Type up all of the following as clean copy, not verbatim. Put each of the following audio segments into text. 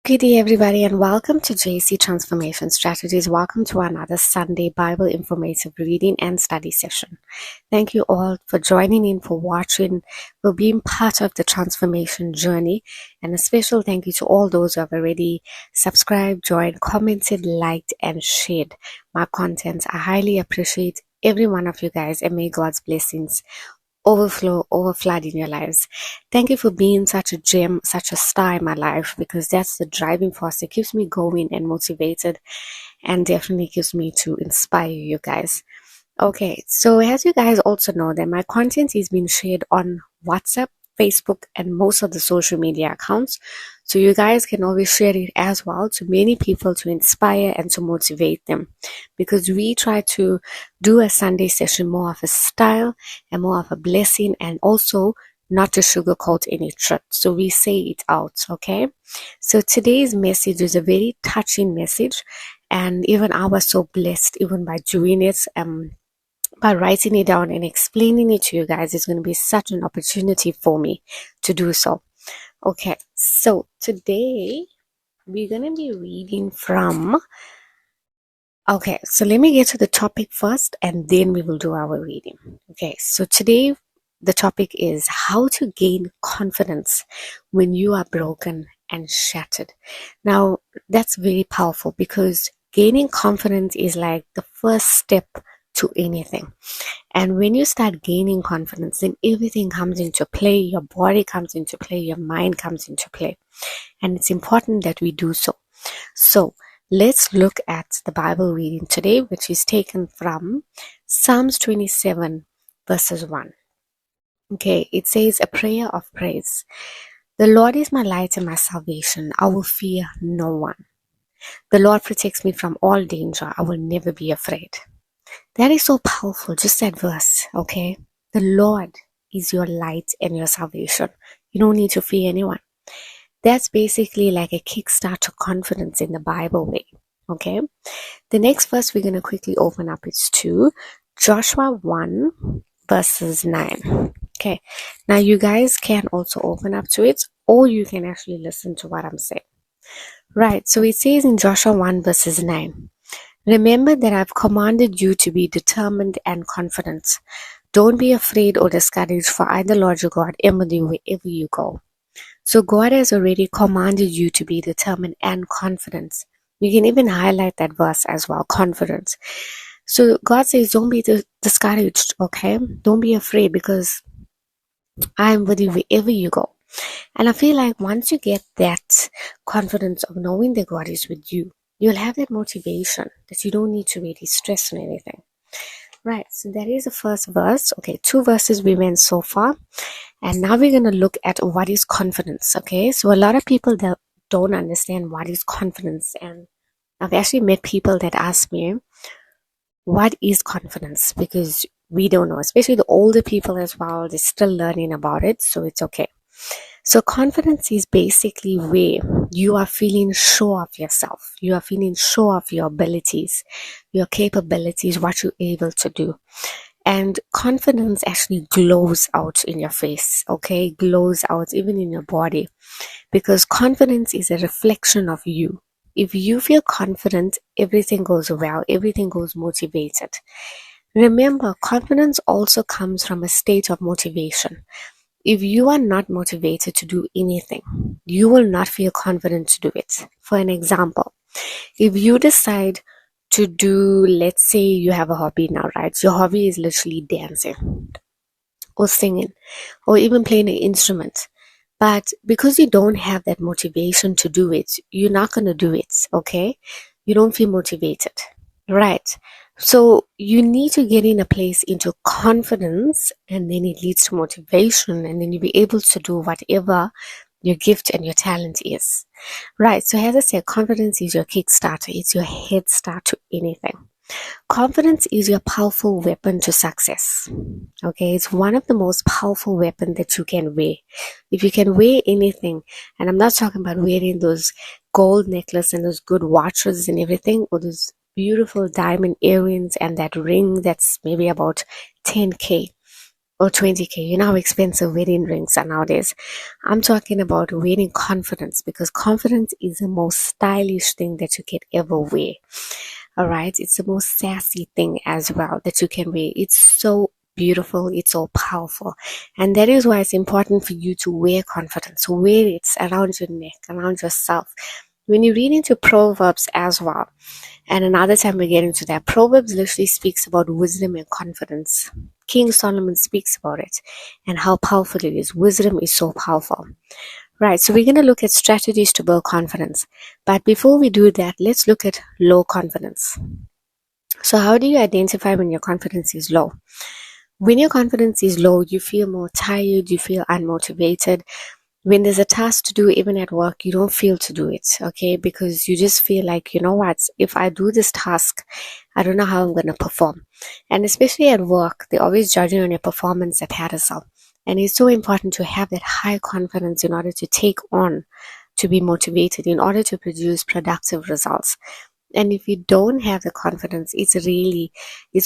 Good day, everybody, and welcome to JC Transformation Strategies. Welcome to another Sunday Bible informative reading and study session. Thank you all for joining in, for watching, for being part of the transformation journey. And a special thank you to all those who have already subscribed, joined, commented, liked, and shared my content. I highly appreciate every one of you guys, and may God's blessings overflood in your lives. Thank you for being such a gem, such a star in my life, because that's the driving force. It keeps me going and motivated, and definitely keeps me to inspire you guys. Okay, so as you guys also know that my content is being shared on WhatsApp, Facebook, and most of the social media accounts. So you guys can always share it as well to many people to inspire and to motivate them, because we try to do a Sunday session more of a style and more of a blessing, and also not to sugarcoat any truth. So we say it out, okay? So today's message is a very touching message, and even I was so blessed even by doing it. By writing it down and explaining it to you guys, it's going to be such an opportunity for me to do so. Okay, so today we're going to be reading from... Okay, so let me get to the topic first, and then we will do our reading. Okay, so today the topic is how to gain confidence when you are broken and shattered. Now, that's very powerful, because gaining confidence is like the first step to anything. And when you start gaining confidence, then everything comes into play. Your body comes into play, your mind comes into play, and it's important that we do so. So let's look at the Bible reading today, which is taken from Psalms 27 verses 1. Okay, it says, a prayer of praise. The Lord is my light and my salvation. I will fear no one. The Lord protects me from all danger. I will never be afraid. That is so powerful, just that verse, okay? The Lord is your light and your salvation. You don't need to fear anyone. That's basically like a kickstart to confidence in the Bible way, okay? The next verse we're going to quickly open up is to Joshua 1 verses 9. Okay, now you guys can also open up to it, or you can actually listen to what I'm saying. Right, so it says in Joshua 1 verses 9, remember that I've commanded you to be determined and confident. Don't be afraid or discouraged, for I, the Lord your God, am with you wherever you go. So God has already commanded you to be determined and confident. You can even highlight that verse as well, confidence. So God says, don't be discouraged, okay? Don't be afraid, because I am with you wherever you go. And I feel like once you get that confidence of knowing that God is with you, you'll have that motivation that you don't need to really stress on anything. Right, so that is the first verse. Okay, 2 verses we went so far. And now we're going to look at what is confidence, okay? So a lot of people that don't understand what is confidence. And I've actually met people that ask me, what is confidence? Because we don't know, especially the older people as well. They're still learning about it, so it's okay. So confidence is basically where you are feeling sure of yourself. You are feeling sure of your abilities, your capabilities, what you're able to do. And confidence actually glows out in your face, okay? Glows out even in your body, because confidence is a reflection of you. If you feel confident, everything goes well, everything goes motivated. Remember, confidence also comes from a state of motivation. If you are not motivated to do anything, you will not feel confident to do it. For an example, if you decide to do, let's say you have a hobby now, right? Your hobby is literally dancing or singing or even playing an instrument. But because you don't have that motivation to do it, you're not going to do it, okay? You don't feel motivated, right? So you need to get in a place into confidence, and then it leads to motivation, and then you'll be able to do whatever your gift and your talent is. Right, so as I said, confidence is your kickstarter. It's your head start to anything. Confidence is your powerful weapon to success. Okay, it's one of the most powerful weapons that you can wear. If you can wear anything, and I'm not talking about wearing those gold necklace and those good watches and everything, or those beautiful diamond earrings and that ring that's maybe about 10K. or 20K. You know how expensive wedding rings are nowadays. I'm talking about wearing confidence, because confidence is the most stylish thing that you can ever wear. All right. It's the most sassy thing as well that you can wear. It's so beautiful. It's so powerful. And that is why it's important for you to wear confidence. Wear it around your neck, around yourself. When you read into Proverbs as well, and another time we get into that, Proverbs literally speaks about wisdom and confidence. King Solomon speaks about it and how powerful it is. Wisdom is so powerful. Right, so we're going to look at strategies to build confidence. But before we do that, let's look at low confidence. So how do you identify when your confidence is low? When your confidence is low, you feel more tired, you feel unmotivated. When there's a task to do, even at work, you don't feel to do it, okay? Because you just feel like, you know what, if I do this task, I don't know how I'm going to perform. And especially at work, they're always judging on your performance at pedestal. And it's so important to have that high confidence in order to take on, to be motivated, in order to produce productive results. And if you don't have the confidence, it's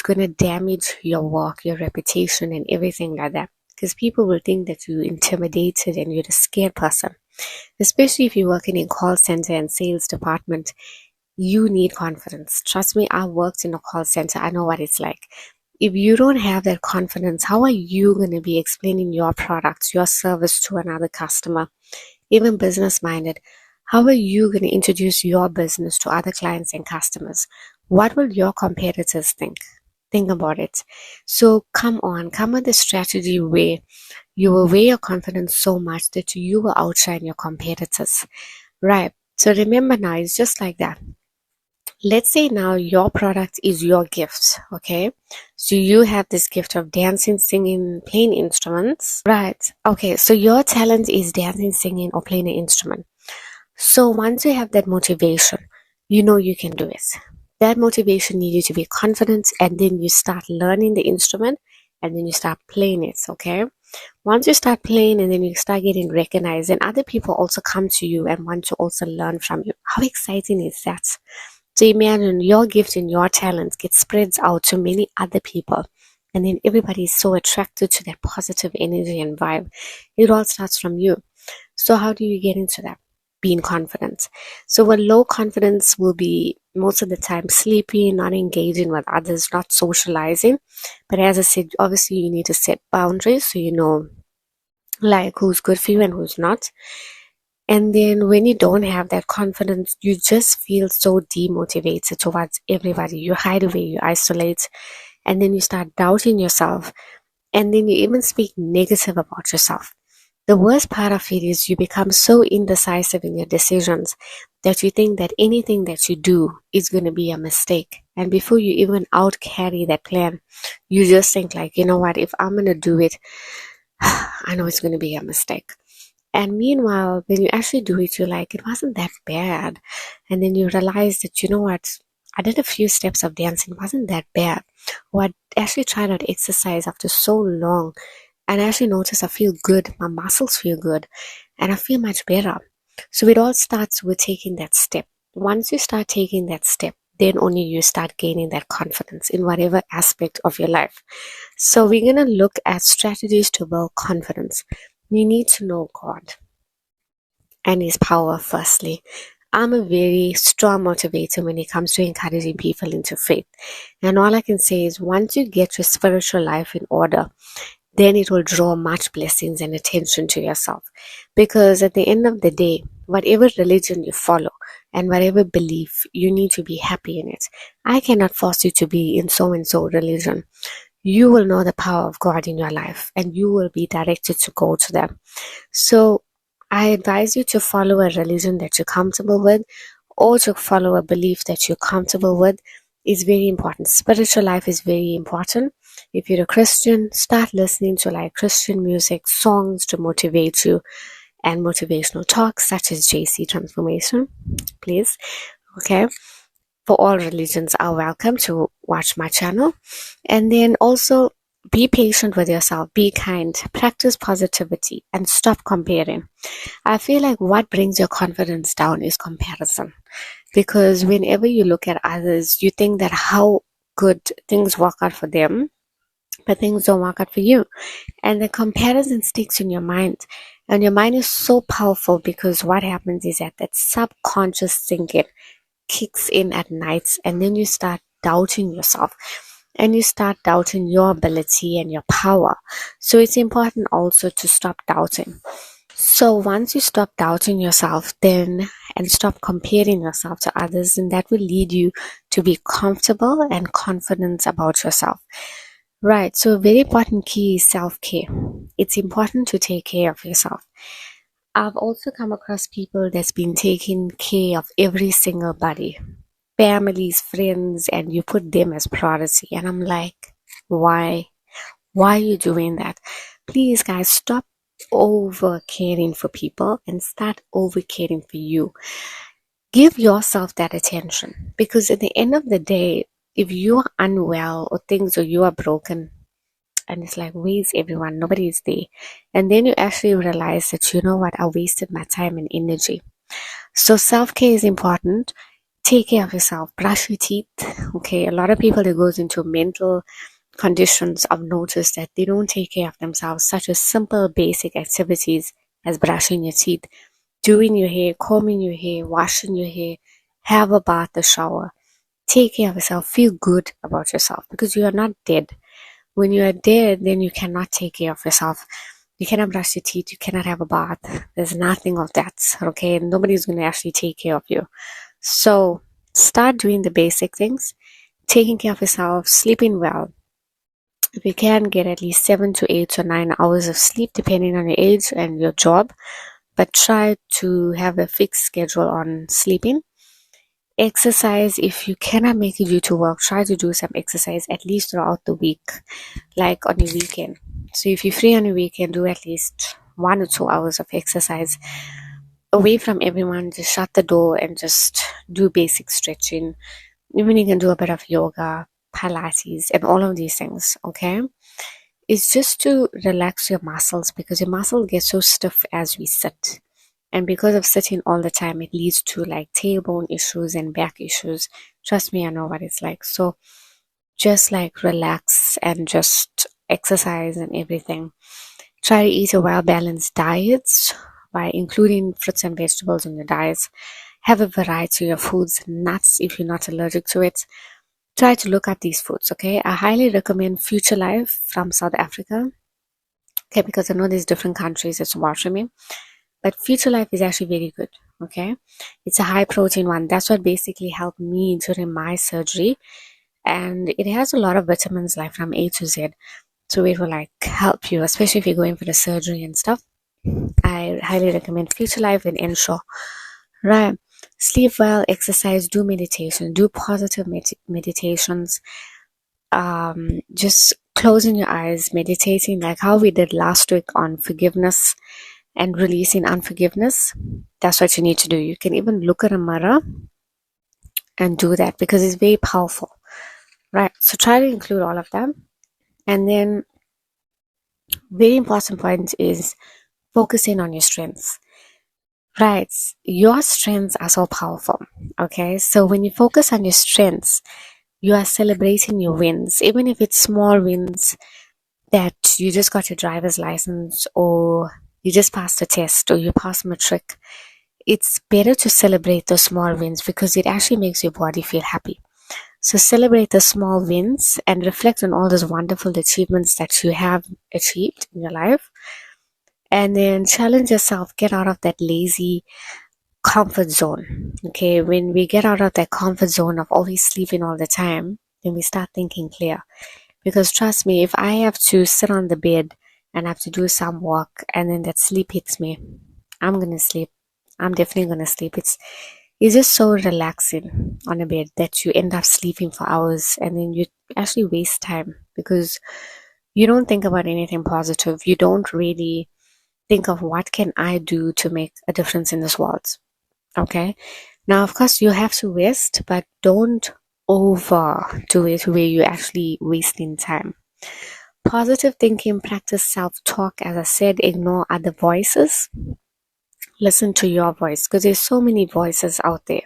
going to damage your work, your reputation, and everything like that. Because people will think that you're intimidated and you're a scared person. Especially if you're working in call center and sales department, you need confidence. Trust me, I worked in a call center. I know what it's like. If you don't have that confidence, how are you going to be explaining your products, your service to another customer, even business minded? How are you going to introduce your business to other clients and customers? What will your competitors think? Think about it. So come with a strategy where you will wear your confidence so much that you will outshine your competitors. Right. So remember now, it's just like that. Let's say now your product is your gift, okay? So you have this gift of dancing, singing, playing instruments. Right. Okay, so your talent is dancing, singing, or playing an instrument. So once you have that motivation, you know you can do it. That motivation needs you to be confident, and then you start learning the instrument, and then you start playing it, okay? Once you start playing and then you start getting recognized, and other people also come to you and want to also learn from you. How exciting is that? So imagine your gift and your talent get spread out to many other people, and then everybody is so attracted to that positive energy and vibe. It all starts from you. So how do you get into that? Being confident. So a low confidence will be most of the time sleepy, not engaging with others, not socializing. But as I said, obviously you need to set boundaries so you know like who's good for you and who's not. And then when you don't have that confidence, you just feel so demotivated towards everybody. You hide away, you isolate, and then you start doubting yourself. And then you even speak negative about yourself. The worst part of it is you become so indecisive in your decisions that you think that anything that you do is going to be a mistake. And before you even out carry that plan, you just think like, you know what, if I'm going to do it, I know it's going to be a mistake. And meanwhile, when you actually do it, you're like, it wasn't that bad. And then you realize that, you know what, I did a few steps of dancing, it wasn't that bad. Or I actually tried out exercise after so long, and I actually notice I feel good, my muscles feel good, and I feel much better. So it all starts with taking that step. Once you start taking that step, then only you start gaining that confidence in whatever aspect of your life. So we're going to look at strategies to build confidence. You need to know God and His power firstly. I'm a very strong motivator when it comes to encouraging people into faith. And all I can say is once you get your spiritual life in order, then it will draw much blessings and attention to yourself. Because at the end of the day, whatever religion you follow and whatever belief, you need to be happy in it. I cannot force you to be in so and so religion. You will know the power of God in your life and you will be directed to go to them. So I advise you to follow a religion that you're comfortable with, or to follow a belief that you're comfortable with. Is very important. Spiritual life is very important. If you're a Christian, start listening to like Christian music, songs to motivate you, and motivational talks such as JC Transformation, please. Okay. For all religions are welcome to watch my channel. And then also be patient with yourself, be kind, practice positivity, and stop comparing. I feel like what brings your confidence down is comparison. Because whenever you look at others, you think that how good things work out for them, but things don't work out for you. And the comparison sticks in your mind. And your mind is so powerful because what happens is that subconscious thinking kicks in at night, and then you start doubting yourself and you start doubting your ability and your power. So it's important also to stop doubting. So once you stop doubting yourself, then and stop comparing yourself to others, then that will lead you to be comfortable and confident about yourself. Right. So a very important key is self-care. It's important to take care of yourself. I've also come across people that's been taking care of every single body, families, friends, and you put them as priority. And I'm like, why? Why are you doing that? Please, guys, stop over caring for people and start over caring for you. Give yourself that attention, because at the end of the day, if you are unwell or you are broken, and it's like, where's everyone? Nobody is there. And then you actually realize that, you know what, I wasted my time and energy. So self-care is important. Take care of yourself. Brush your teeth. Okay, a lot of people that goes into mental conditions, I've noticed that they don't take care of themselves, such as simple basic activities as brushing your teeth, doing your hair, combing your hair, washing your hair, have a bath, a shower. Take care of yourself. Feel good about yourself, because you are not dead. When you are dead, then you cannot take care of yourself. You cannot brush your teeth. You cannot have a bath. There's nothing of that. Okay, nobody's going to actually take care of you. So start doing the basic things, taking care of yourself, sleeping well. If you can, get at least 7 to 8 or 9 hours of sleep, depending on your age and your job. But try to have a fixed schedule on sleeping. Exercise, if you cannot make it due to work, try to do some exercise at least throughout the week, like on your weekend. So if you're free on your weekend, do at least 1 or 2 hours of exercise away from everyone. Just shut the door and just do basic stretching. Even you can do a bit of yoga, Pilates, and all of these things. Okay, it's just to relax your muscles, because your muscle gets so stiff as we sit. And because of sitting all the time, it leads to like tailbone issues and back issues. Trust me, I know what it's like. So just like relax and just exercise and everything. Try to eat a well-balanced diet by including fruits and vegetables in your diets. Have a variety of foods, nuts if you're not allergic to it. Try to look up these foods, okay? I highly recommend Future Life from South Africa. Okay, because I know there's different countries that's watching me. But Future Life is actually very good, okay? It's a high protein one. That's what basically helped me during my surgery. And it has a lot of vitamins, like from A to Z. So it will like help you, especially if you're going for the surgery and stuff. I highly recommend Future Life and Ensure. Right. Sleep well, exercise, do meditation, do positive meditations. Just closing your eyes, meditating, like how we did last week on forgiveness and releasing unforgiveness. That's what you need to do. You can even look at a mirror and do that, because it's very powerful. Right. So try to include all of them. And then very important point is focusing on your strengths. Right. Your strengths are so powerful. Okay. So when you focus on your strengths, you are celebrating your wins, even if it's small wins, that you just got your driver's license, or you just passed a test, or you passed matric. It's better to celebrate the small wins, because it actually makes your body feel happy. So celebrate the small wins and reflect on all those wonderful achievements that you have achieved in your life. And then challenge yourself, get out of that lazy comfort zone. Okay, when we get out of that comfort zone of always sleeping all the time, then we start thinking clear. Because trust me, if I have to sit on the bed and have to do some work, and then that sleep hits me, I'm gonna sleep. I'm definitely gonna sleep. It's just so relaxing on a bed that you end up sleeping for hours, and then you actually waste time, because you don't think about anything positive. You don't really think of what can I do to make a difference in this world. Okay. Now, of course, you have to rest, but don't overdo it where you're actually wasting time. Positive thinking, practice self-talk. As I said, ignore other voices. Listen to your voice, because there's so many voices out there.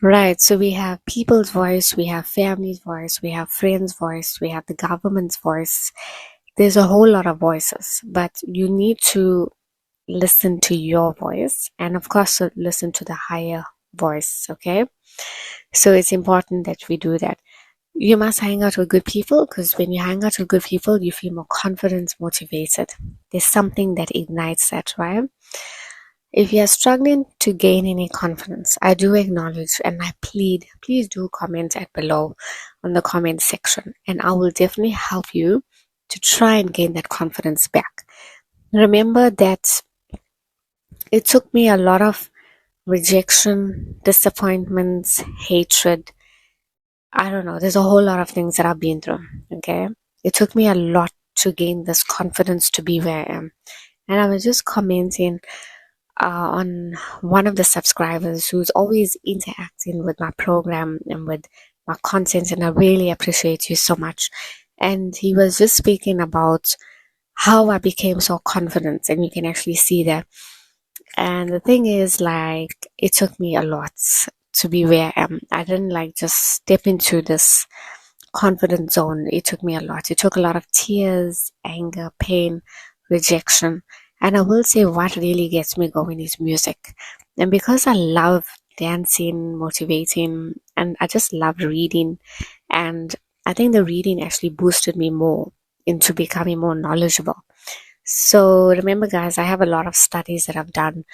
Right, so we have people's voice, we have family's voice, we have friends' voice, we have the government's voice. There's a whole lot of voices, but you need to listen to your voice and, of course, listen to the higher voice, okay? So it's important that we do that. You must hang out with good people because when you hang out with good people, you feel more confident, motivated. There's something that ignites that, right? If you are struggling to gain any confidence, I do acknowledge and I plead, please do comment at below on the comment section, and I will definitely help you to try and gain that confidence back. Remember that it took me a lot of rejection, disappointments, hatred. I don't know, there's a whole lot of things that I've been through, okay? It took me a lot to gain this confidence to be where I am. And I was just commenting on one of the subscribers who's always interacting with my program and with my content, and I really appreciate you so much. And he was just speaking about how I became so confident, and you can actually see that. And the thing is, like, it took me a lot to be where I am. I didn't like just step into this confident zone. It took me a lot. It took a lot of tears, anger, pain, rejection. And I will say what really gets me going is music. And because I love dancing, motivating, and I just love reading, and I think the reading actually boosted me more into becoming more knowledgeable. So remember, guys, I have a lot of studies that I've done.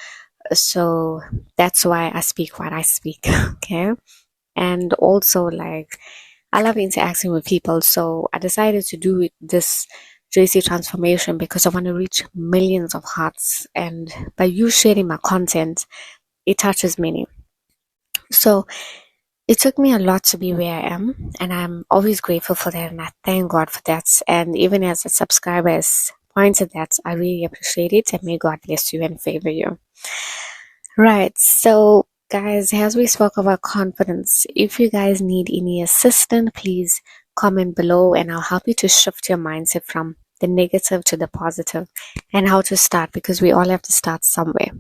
So that's why I speak what I speak, okay? And also, like, I love interacting with people. So I decided to do this JC transformation because I want to reach millions of hearts. And by you sharing my content, it touches many. So it took me a lot to be where I am, and I'm always grateful for that, and I thank God for that. And even as a subscriber has pointed that, I really appreciate it, and may God bless you and favor you. Right, so guys, as we spoke about confidence, if you guys need any assistance, please comment below and I'll help you to shift your mindset from the negative to the positive and how to start, because we all have to start somewhere.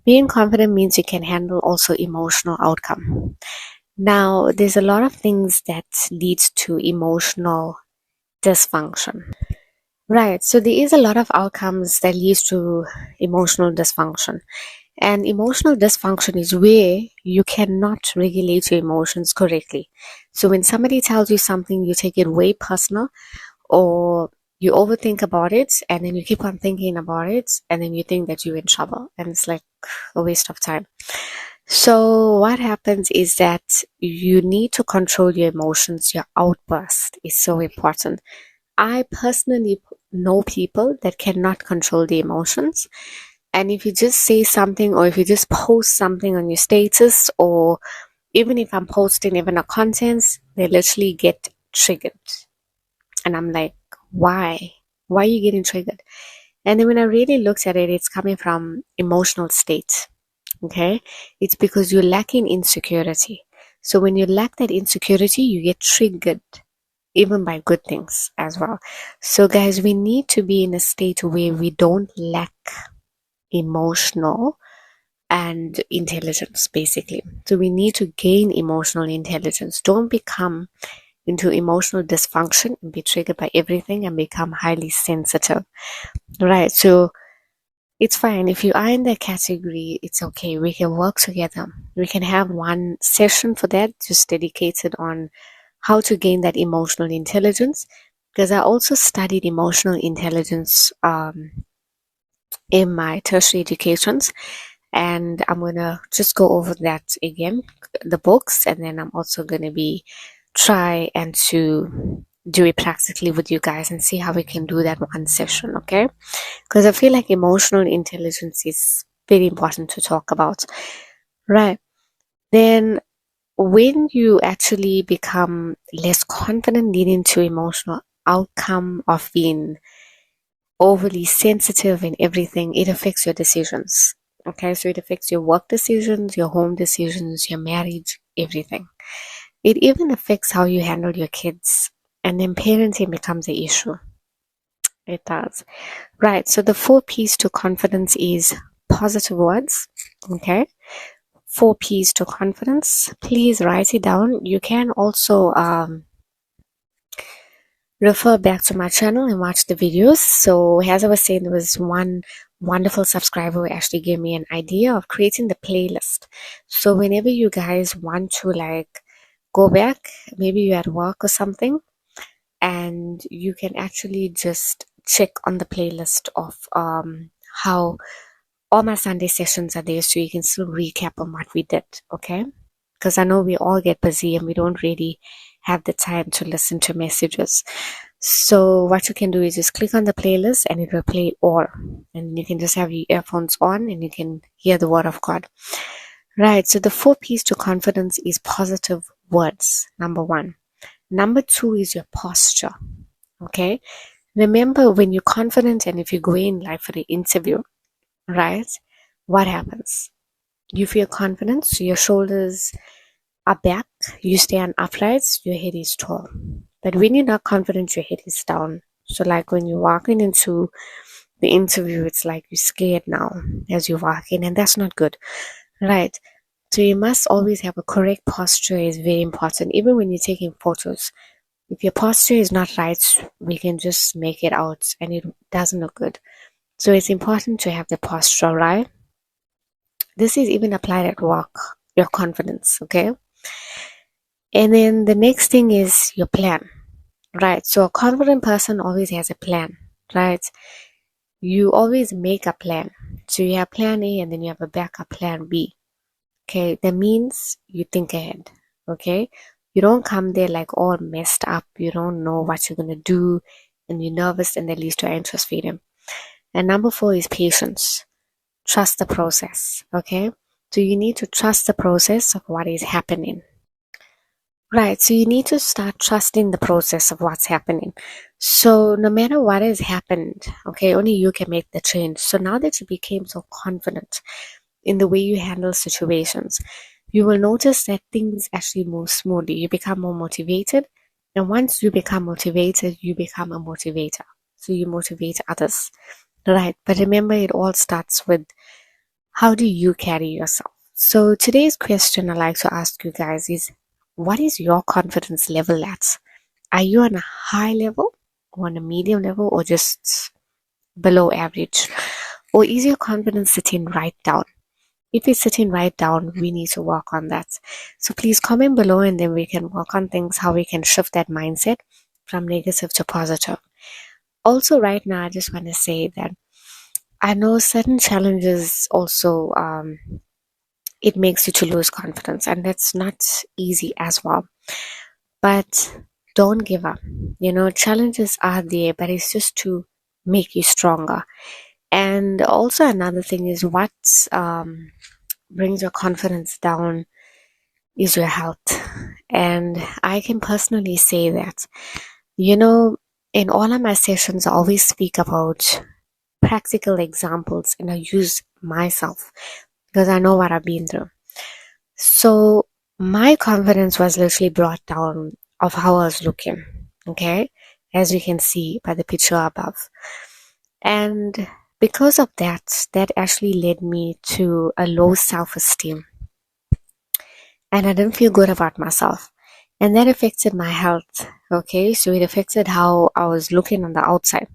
Being confident means you can handle also emotional outcome. Now, there's a lot of things that leads to emotional dysfunction. Right, so there is a lot of outcomes that leads to emotional dysfunction. And emotional dysfunction is where you cannot regulate your emotions correctly. So when somebody tells you something, you take it way personal, or you overthink about it, and then you keep on thinking about it, and then you think that you're in trouble, and it's like a waste of time. So what happens is that you need to control your emotions. Your outburst is so important. I personally know people that cannot control the emotions. And if you just say something, or if you just post something on your status, or even if I'm posting even a content, they literally get triggered. And I'm like, why? Why are you getting triggered? And then when I really looked at it, it's coming from emotional state. Okay? It's because you're lacking insecurity. So when you lack that insecurity, you get triggered even by good things as well. So guys, we need to be in a state where we don't lack emotional and intelligence, basically. So we need to gain emotional intelligence. Don't become into emotional dysfunction and be triggered by everything and become highly sensitive. Right, so it's fine. If you are in that category, it's okay. We can work together. We can have one session for that, just dedicated on how to gain that emotional intelligence, because I also studied emotional intelligence in my tertiary educations, and I'm gonna just go over that again, the books, and then I'm also gonna be try and to do it practically with you guys and see how we can do that one session, okay? Because I feel like emotional intelligence is very important to talk about. Right, then when you actually become less confident, leading to emotional outcome of being overly sensitive in everything, it affects your decisions. Okay, so it affects your work decisions, your home decisions, your marriage, everything. It even affects how you handle your kids, and then parenting becomes an issue. It does. Right, so the fourth piece to confidence is positive words. Okay, 4 P's to confidence. Please write it down. You can also refer back to my channel and watch the videos. So as I was saying, there was one wonderful subscriber who actually gave me an idea of creating the playlist. So whenever you guys want to like go back, maybe you're at work or something, and you can actually just check on the playlist of how all my Sunday sessions are there, so you can still recap on what we did, okay? Because I know we all get busy and we don't really have the time to listen to messages. So what you can do is just click on the playlist and it will play all. And you can just have your earphones on and you can hear the word of God. Right, so the 4 P's to confidence is positive words, number 1. Number 2 is your posture, okay? Remember, when you're confident and if you go in like for the interview, right, what happens? You feel confident, so your shoulders are back, you stand upright, your head is tall. But when you're not confident, your head is down. So like when you're walking into the interview, it's like you're scared now as you walk in, and that's not good, right? So you must always have a correct posture. Is very important. Even when you're taking photos, if your posture is not right, we can just make it out and it doesn't look good. So it's important to have the posture, right? This is even applied at work, your confidence, okay? And then the next thing is your plan, right? So a confident person always has a plan, right? You always make a plan. So you have plan A and then you have a backup plan B. Okay, that means you think ahead, okay? You don't come there like all messed up. You don't know what you're going to do and you're nervous, and that leads to anxious feeling. And number 4 is patience. Trust the process, okay? So you need to trust the process of what is happening. Right, so you need to start trusting the process of what's happening. So no matter what has happened, okay, only you can make the change. So now that you became so confident in the way you handle situations, you will notice that things actually move smoothly. You become more motivated. And once you become motivated, you become a motivator. So you motivate others. Right, but remember, it all starts with how do you carry yourself? So today's question I like to ask you guys is, what is your confidence level at? Are you on a high level, or on a medium level, or just below average? Or is your confidence sitting right down? If it's sitting right down, we need to work on that. So please comment below and then we can work on things, how we can shift that mindset from negative to positive. Also, right now, I just want to say that I know certain challenges also, it makes you to lose confidence, and that's not easy as well. But don't give up. Challenges are there, but it's just to make you stronger. And also another thing is what brings your confidence down is your health. And I can personally say that, in all of my sessions, I always speak about practical examples and I use myself because I know what I've been through. So my confidence was literally brought down of how I was looking, okay, as you can see by the picture above. And because of that actually led me to a low self-esteem. And I didn't feel good about myself. And that affected my health, okay? So it affected how I was looking on the outside.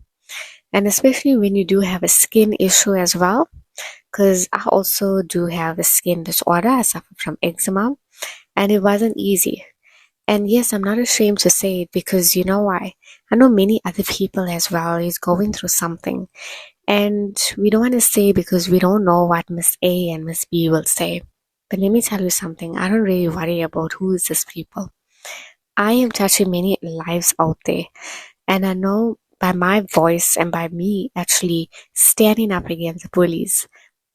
And especially when you do have a skin issue as well, because I also do have a skin disorder. I suffer from eczema, and it wasn't easy. And yes, I'm not ashamed to say it, because you know why? I know many other people as well is going through something. And we don't want to say because we don't know what Miss A and Miss B will say. But let me tell you something. I don't really worry about who is this people. I am touching many lives out there. And I know by my voice and by me actually standing up against bullies,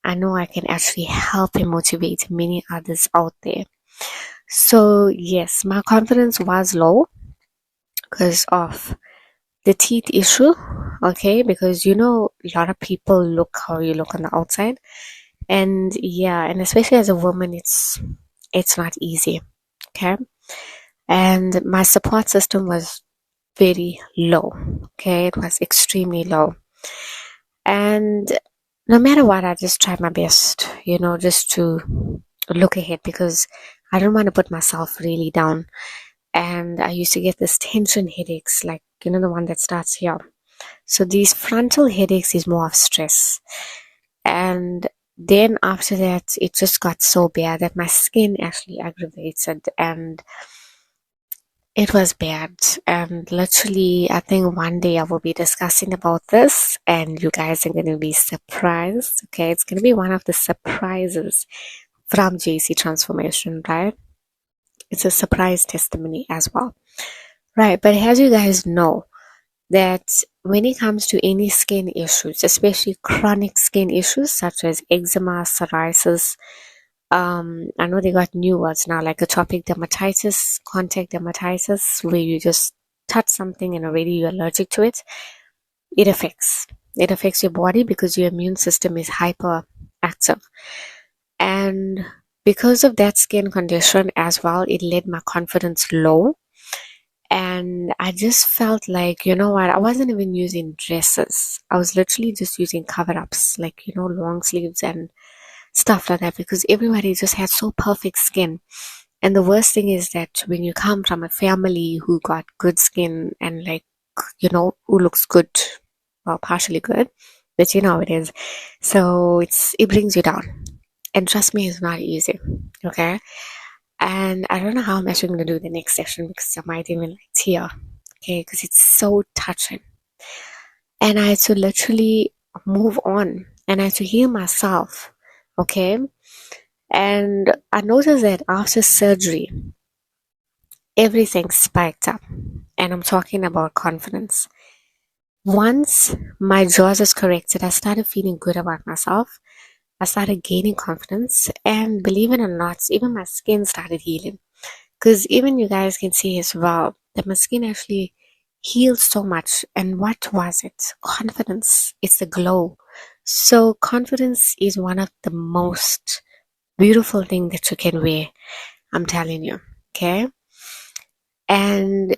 I know I can actually help and motivate many others out there. So yes, my confidence was low because of the teeth issue, okay? Because a lot of people look how you look on the outside. And yeah, and especially as a woman, it's not easy, okay? And my support system was very low, okay? It was extremely low. And no matter what, I just tried my best, just to look ahead because I don't want to put myself really down. And I used to get this tension headaches, like, the one that starts here. So these frontal headaches is more of stress. And then after that, it just got so bad that my skin actually aggravated and it was bad. And literally, I think one day I will be discussing about this and you guys are going to be surprised. Okay, it's going to be one of the surprises from JC Transformation, right? It's a surprise testimony as well. Right, but as you guys know, that when it comes to any skin issues, especially chronic skin issues such as eczema, psoriasis, I know they got new words now, like atopic dermatitis, contact dermatitis, where you just touch something and already you're allergic to it. It affects your body because your immune system is hyperactive. And because of that skin condition as well, it led my confidence low. And I just felt like, you know what, I wasn't even using dresses. I was literally just using cover-ups, like, long sleeves and stuff like that, because everybody just had so perfect skin. And the worst thing is that when you come from a family who got good skin and like, who looks good, well, partially good, but you know how it is. So it brings you down. And trust me, it's not easy. Okay. And I don't know how I'm actually going to do the next session because I might even like tear. Okay. Because it's so touching. And I had to literally move on and I had to heal myself. Okay. And I noticed that after surgery, everything spiked up. And I'm talking about confidence. Once my jaws was corrected, I started feeling good about myself. I started gaining confidence, and believe it or not, even my skin started healing. Because even you guys can see as well that my skin actually healed so much. And what was it? Confidence. It's the glow. So confidence is one of the most beautiful things that you can wear. I'm telling you. Okay. And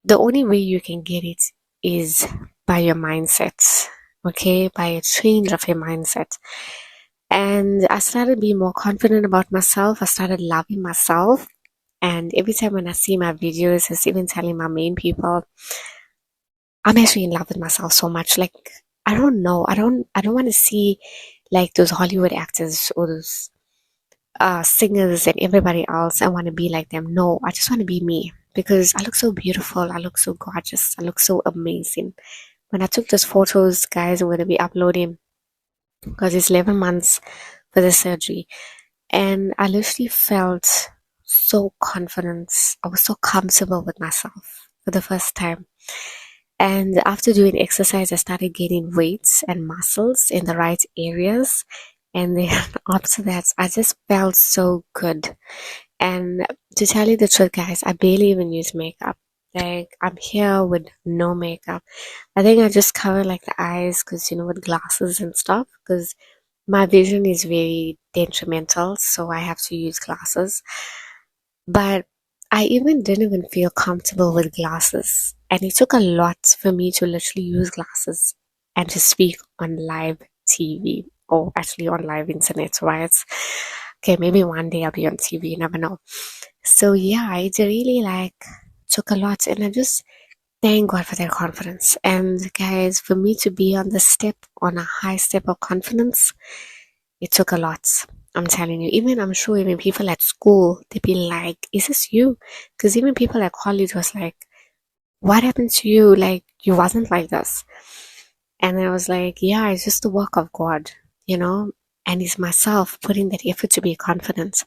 the only way you can get it is by your mindset. Okay. By a change of your mindset. And I started being more confident about myself. I started loving myself. And every time when I see my videos, I was even telling my main people, I'm actually in love with myself so much. Like, I don't know. I don't want to see like those Hollywood actors or those singers and everybody else. I want to be like them. No, I just want to be me because I look so beautiful. I look so gorgeous. I look so amazing. When I took those photos, guys, I'm going to be uploading because it's 11 months for the surgery. And I literally felt so confident. I was so comfortable with myself for the first time. And after doing exercise, I started gaining weights and muscles in the right areas. And then after that, I just felt so good. And to tell you the truth, guys, I barely even use makeup. Like, I'm here with no makeup. I think I just cover like the eyes because, with glasses and stuff. Because my vision is very detrimental, so I have to use glasses. But I even didn't even feel comfortable with glasses. And it took a lot for me to literally use glasses and to speak on live TV or actually on live internet, right? Okay, maybe one day I'll be on TV, you never know. So yeah, it really took a lot, and I just thank God for that confidence. And guys, for me to be on a high step of confidence, it took a lot. I'm telling you, I'm sure even people at school, they'd be like, is this you? Because even people at college was like, what happened to you? Like, you wasn't like this. And I was like, yeah, it's just the work of God, and it's myself putting that effort to be confident.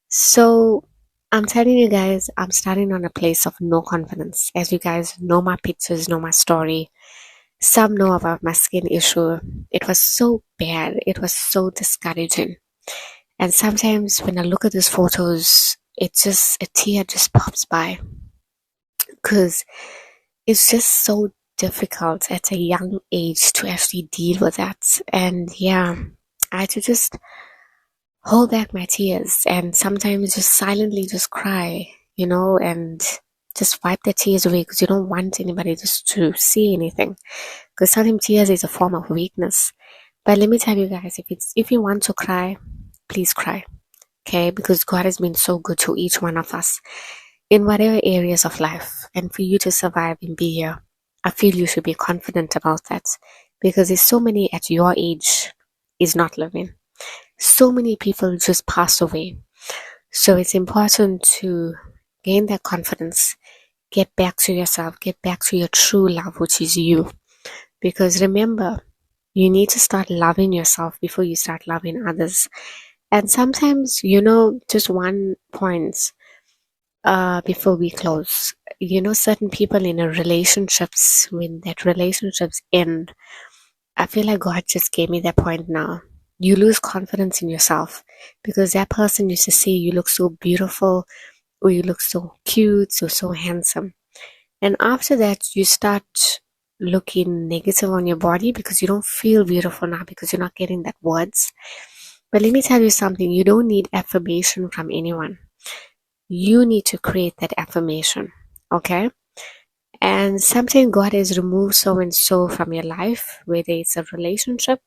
So I'm telling you guys, I'm starting on a place of no confidence. As you guys know my pictures, know my story. Some know about my skin issue. It was so bad. It was so discouraging. And sometimes when I look at these photos, a tear just pops by. Because it's just so difficult at a young age to actually deal with that. And yeah, I had to just hold back my tears and sometimes just silently just cry, and just wipe the tears away because you don't want anybody just to see anything. Because sometimes tears is a form of weakness. But let me tell you guys, if you want to cry, please cry. Okay, because God has been so good to each one of us in whatever areas of life. And for you to survive and be here, I feel you should be confident about that, because there's so many at your age is not living. So many people just pass away. So it's important to gain that confidence, get back to yourself, get back to your true love, which is you. Because remember, you need to start loving yourself before you start loving others. And sometimes, just one point before we close, certain people in a relationships, when that relationships end, I feel like God just gave me that point now. You lose confidence in yourself because that person used to say you look so beautiful, or you look so cute, so handsome. And after that, you start looking negative on your body because you don't feel beautiful now because you're not getting that words. But let me tell you something, you don't need affirmation from anyone. You need to create that affirmation, okay? And sometimes God has removed so and so from your life, whether it's a relationship,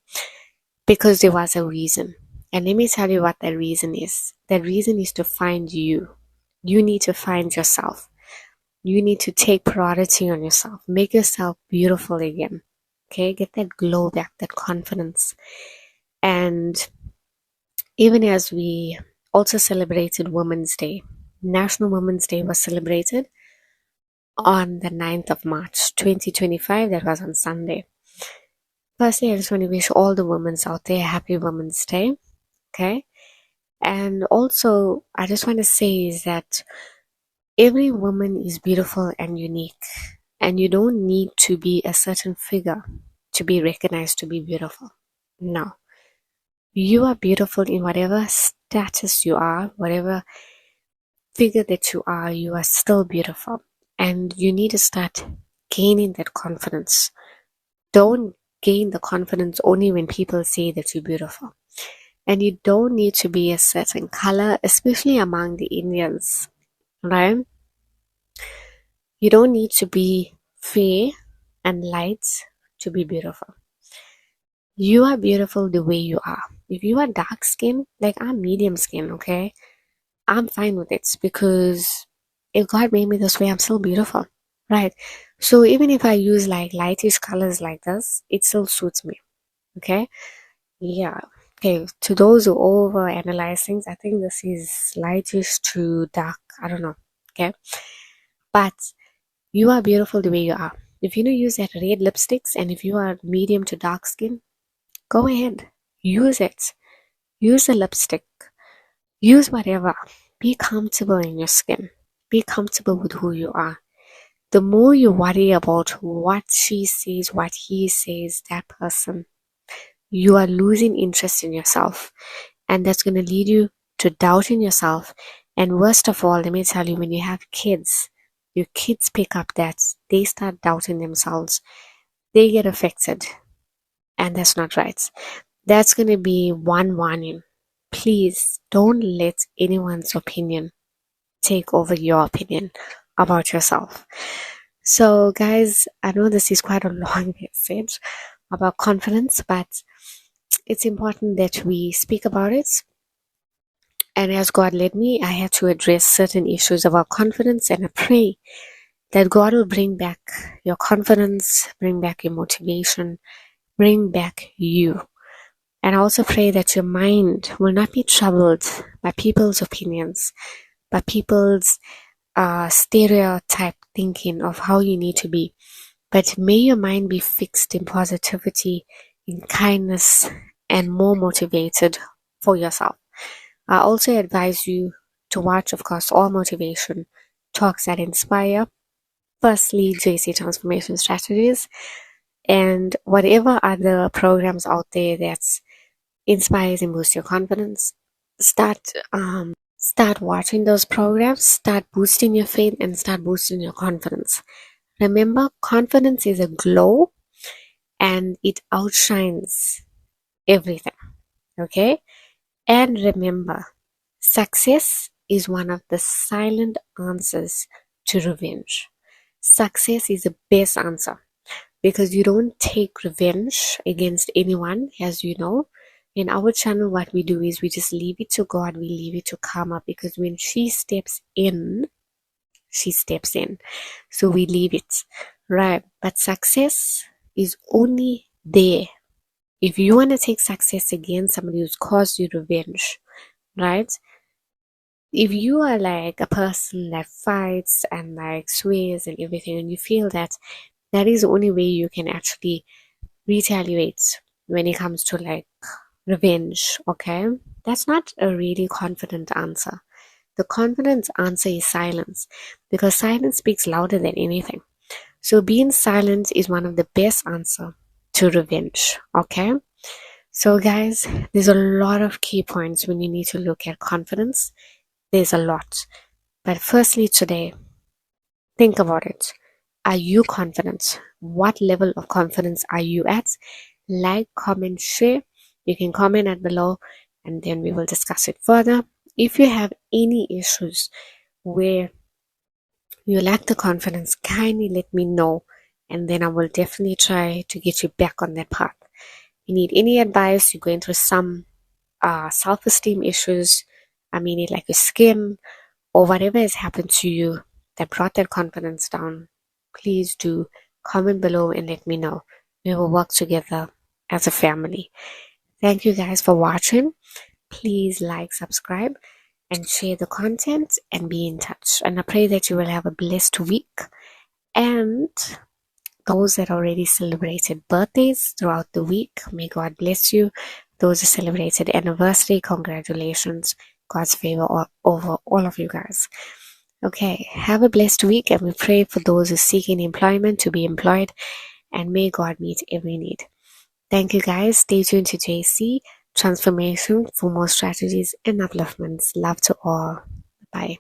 because there was a reason. And let me tell you what that reason is. That reason is to find you. You need to find yourself. You need to take priority on yourself. Make yourself beautiful again. Okay? Get that glow back, that confidence. And even as we also celebrated Women's Day, National Women's Day was celebrated on the 9th of March 2025. That was on Sunday. Firstly, I just want to wish all the women out there happy Women's Day. Okay? And also, I just want to say is that every woman is beautiful and unique. And you don't need to be a certain figure to be recognized to be beautiful. No. You are beautiful in whatever status you are, whatever figure that you are still beautiful. And you need to start gaining that confidence. Don't gain the confidence only when people say that you're beautiful. And you don't need to be a certain color, especially among the Indians, right? You don't need to be fair and light to be beautiful. You are beautiful the way you are. If you are dark skin, like I'm medium skin, okay? I'm fine with it because if God made me this way, I'm still beautiful, right? So even if I use like lightish colors like this, it still suits me, okay? Yeah. Okay, to those who overanalyze things, I think this is lightish to dark. I don't know, okay? But you are beautiful the way you are. If you don't use that red lipsticks and if you are medium to dark skin, go ahead. Use it. Use a lipstick. Use whatever. Be comfortable in your skin. Be comfortable with who you are. The more you worry about what she says, what he says, that person, you are losing interest in yourself. And that's going to lead you to doubting yourself. And worst of all, let me tell you, when you have kids, your kids pick up that. They start doubting themselves. They get affected. And that's not right. That's going to be one warning. Please don't let anyone's opinion take over your opinion about yourself. So, guys, I know this is quite a long message about confidence, but it's important that we speak about it. And as God led me, I had to address certain issues about confidence, and I pray that God will bring back your confidence, bring back your motivation, bring back you. And I also pray that your mind will not be troubled by people's opinions, by people's stereotype thinking of how you need to be. But may your mind be fixed in positivity, in kindness, and more motivated for yourself. I also advise you to watch, of course, all motivation talks that inspire. Firstly, JC Transformation Strategies, and whatever other programs out there that inspires and boosts your confidence. Start watching those programs, start boosting your faith, and start boosting your confidence. Remember, confidence is a glow and it outshines everything. Okay? And remember, success is one of the silent answers to revenge. Success is the best answer because you don't take revenge against anyone, as you know. In our channel, what we do is we just leave it to God, we leave it to karma, because when she steps in, she steps in. So we leave it, right? But success is only there if you want to take success against somebody who's caused you revenge, right? If you are like a person that fights and like swears and everything, and you feel that that is the only way you can actually retaliate when it comes to like revenge, okay? That's not a really confident answer. The confident answer is silence, because silence speaks louder than anything. So being silent is one of the best answer to revenge, okay? So guys, there's a lot of key points when you need to look at confidence. There's a lot. But firstly today, think about it. Are you confident? What level of confidence are you at? Like, comment, share. You can comment at below and then we will discuss it further. If you have any issues where you lack the confidence, kindly let me know and then I will definitely try to get you back on that path. You need any advice, you're going through some self-esteem issues, like your skin or whatever has happened to you that brought that confidence down, please do comment below and let me know. We will work together as a family. Thank you guys for watching. Please like, subscribe, and share the content and be in touch. And I pray that you will have a blessed week. And those that already celebrated birthdays throughout the week, may God bless you. Those who celebrated anniversary, congratulations. God's favor over all of you guys. Okay, have a blessed week, and we pray for those who are seeking employment to be employed, and may God meet every need. Thank you guys. Stay tuned to JC Transformation for more strategies and upliftments. Love to all. Bye.